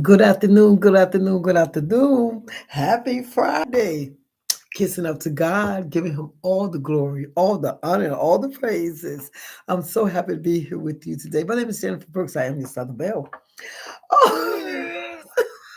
Good afternoon, good afternoon, good afternoon. Happy Friday. Kissing up to God, giving him all the glory, all the honor, and all the praises. I'm so happy to be here with you today. My name is Jennifer Brooks. I am your Southern Belle. Oh,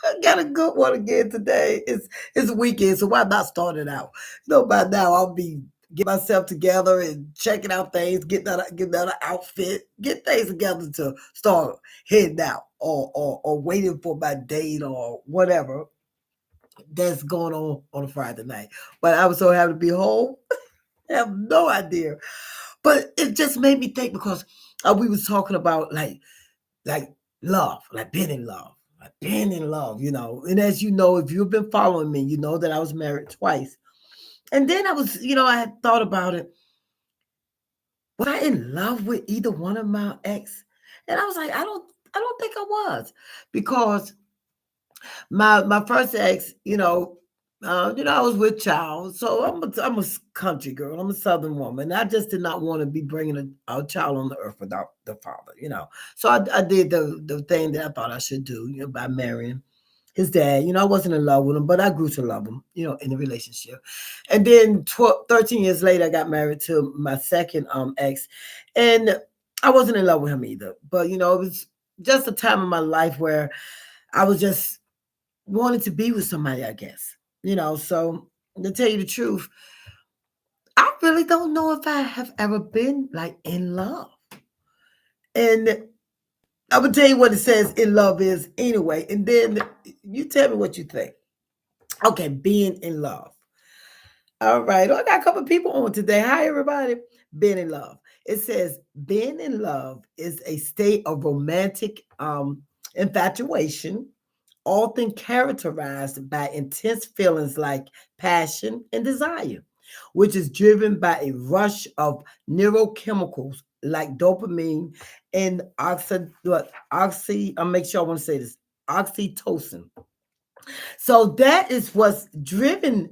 I got a good one again today. It's weekend, so why not start it out? By now I'll be getting myself together and checking out things, getting out an outfit, get things together to start heading out or waiting for my date or whatever that's going on a Friday night. But I was so happy to be home. I have no idea. But it just made me think because we was talking about like love, like being in love, like being in love. And as you know, if you've been following me, you know that I was married twice. And then I had thought about it. Was I in love with either one of my ex? And I was like, I don't think I was because my first ex, I was with child, so I'm a country girl. I'm a Southern woman. I just did not want to be bringing a child on the earth without the father. So I did the thing that I thought I should do, by marrying his dad. I wasn't in love with him, but I grew to love him, in the relationship. And then 13 years later, I got married to my second ex, and I wasn't in love with him either. But it was just a time in my life where I was just wanted to be with somebody, I guess. So to tell you the truth, I really don't know if I have ever been like in love. And I'm gonna tell you what it says in love is anyway, and then you tell me what you think. Okay, being in love. All right, I got a couple of people on today. Hi, everybody. Being in love. It says being in love is a state of romantic infatuation, often characterized by intense feelings like passion and desire, which is driven by a rush of neurochemicals like dopamine and I'll make sure I want to say this, oxytocin. So that is what's driven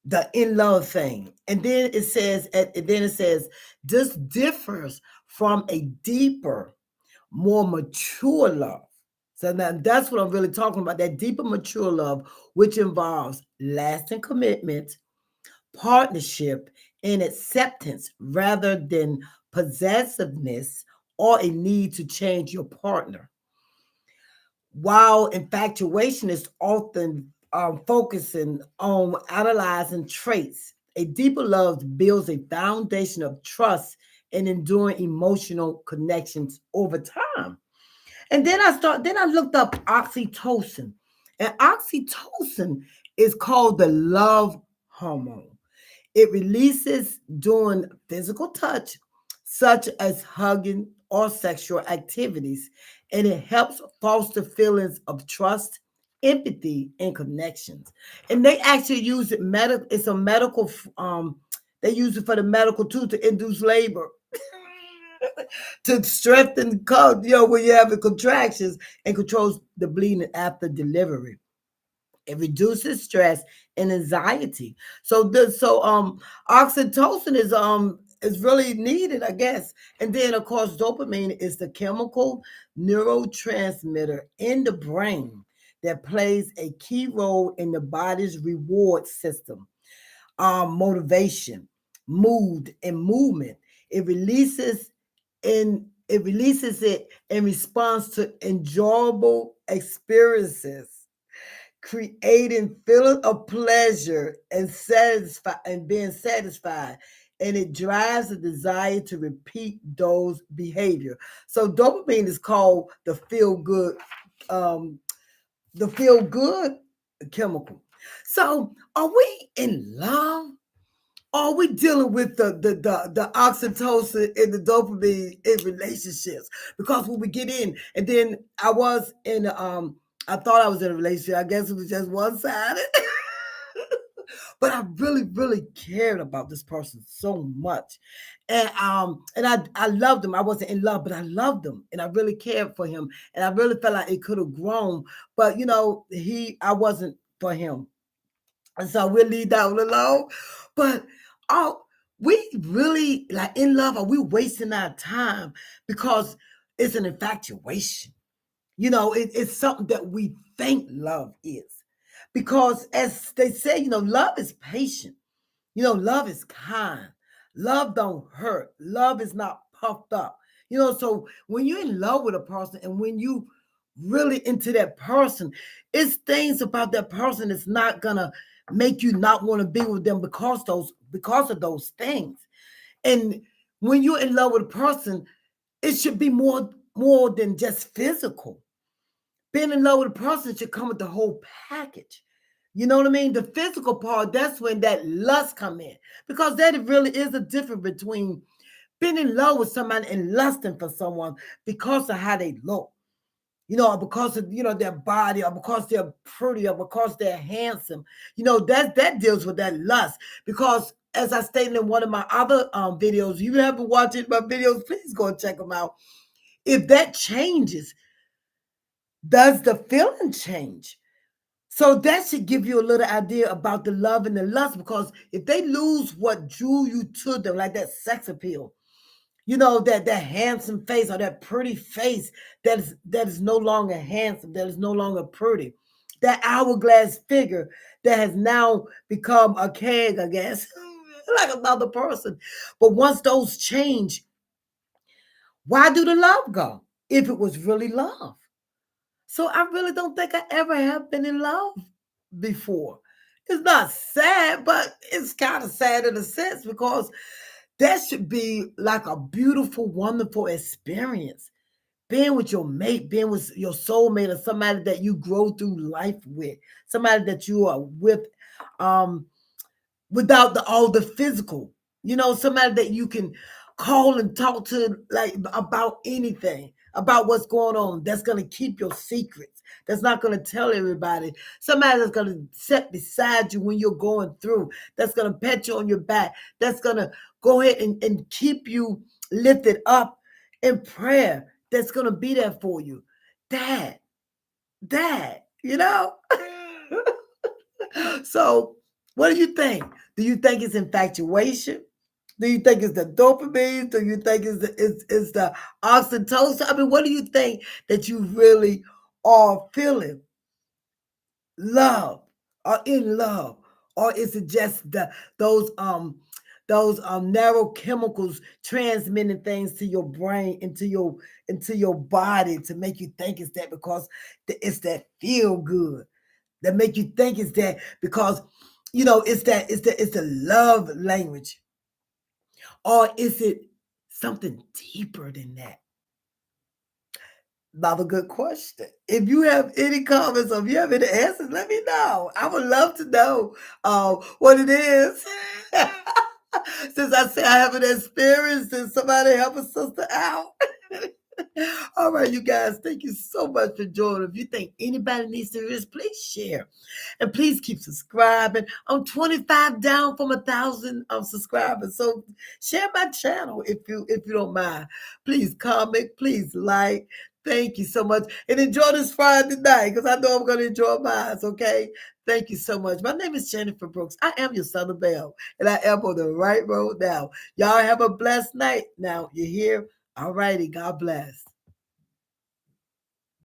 the in love thing. And then it says this differs from a deeper, more mature love. So now that's what I'm really talking about, that deeper, mature love, which involves lasting commitment, partnership, and acceptance rather than possessiveness or a need to change your partner. While infatuation is often focusing on analyzing traits, a deeper love builds a foundation of trust and enduring emotional connections over time. And then I looked up oxytocin. And oxytocin is called the love hormone. It releases during physical touch, such as hugging or sexual activities, and it helps foster feelings of trust, empathy, and connections. And they actually use it medical. It's a medical. They use it for the medical too to induce labor, to strengthen, when you have the contractions and controls the bleeding after delivery. It reduces stress and anxiety. So oxytocin is really needed, I guess. And then of course dopamine is the chemical neurotransmitter in the brain that plays a key role in the body's reward system, motivation, mood, and movement. It releases it in response to enjoyable experiences, creating feeling of pleasure and being satisfied, and it drives the desire to repeat those behavior. So dopamine is called um the feel good chemical. So are we in love? Are we dealing with the oxytocin and the dopamine in relationships? Because when we get in, and then I thought I was in a relationship. I guess it was just one sided. But I really, really cared about this person so much. And I loved him. I wasn't in love, but I loved him and I really cared for him. And I really felt like it could have grown. But I wasn't for him. And so we'll leave that one alone. But are we really like in love? Are we wasting our time because it's an infatuation? It's something that we think love is. Because as they say, love is patient. Love is kind. Love don't hurt. Love is not puffed up. So when you're in love with a person and when you really into that person, it's things about that person that's not gonna make you not want to be with them because of those things. And when you're in love with a person, it should be more than just physical. Being in love with a person should come with the whole package. You know what I mean? The physical part, that's when that lust come in. Because that really is a difference between being in love with somebody and lusting for someone because of how they look. Or because of their body, or because they're pretty, or because they're handsome. That deals with that lust. Because as I stated in one of my other videos, you haven't watched my videos, please go and check them out. If that changes, does the feeling change? So that should give you a little idea about the love and the lust, because if they lose what drew you to them, like that sex appeal, that handsome face or that pretty face that is no longer handsome, that is no longer pretty, that hourglass figure that has now become a keg, I guess, like another person. But once those change, why do the love go if it was really love? So I really don't think I ever have been in love before. It's not sad, but it's kind of sad in a sense, because that should be like a beautiful, wonderful experience. Being with your mate, being with your soulmate, or somebody that you grow through life with, somebody that you are with, um, without all the physical. Somebody that you can call and talk to, like, about anything, about what's going on, that's going to keep your secrets, that's not going to tell everybody. Somebody that's going to sit beside you when you're going through, that's going to pat you on your back, that's going to go ahead and keep you lifted up in prayer, that's going to be there for you. Dad. So, what do you think? Do you think it's infatuation? Do you think it's the dopamine? Do you think it's the oxytocin? I mean, what do you think that you really are feeling? Love, or in love? Or is it just those narrow chemicals transmitting things to your brain, into your body, to make you think it's that, because it's that feel good, that make you think it's that, because it's the love language? Or is it something deeper than that? Another good question. If you have any comments, or if you have any answers, let me know. I would love to know what it is. Since I say I haven't experienced it, somebody help a sister out. All right, you guys, thank you so much for joining. If you think anybody needs to hear this, please share. And please keep subscribing. I'm 25 down from 1,000 subscribers. So share my channel if you don't mind. Please comment, please like. Thank you so much. And enjoy this Friday night, because I know I'm going to enjoy mine, okay? Thank you so much. My name is Jennifer Brooks. I am your Southern Belle, and I am on the right road now. Y'all have a blessed night. Now, you're here. All righty. God bless.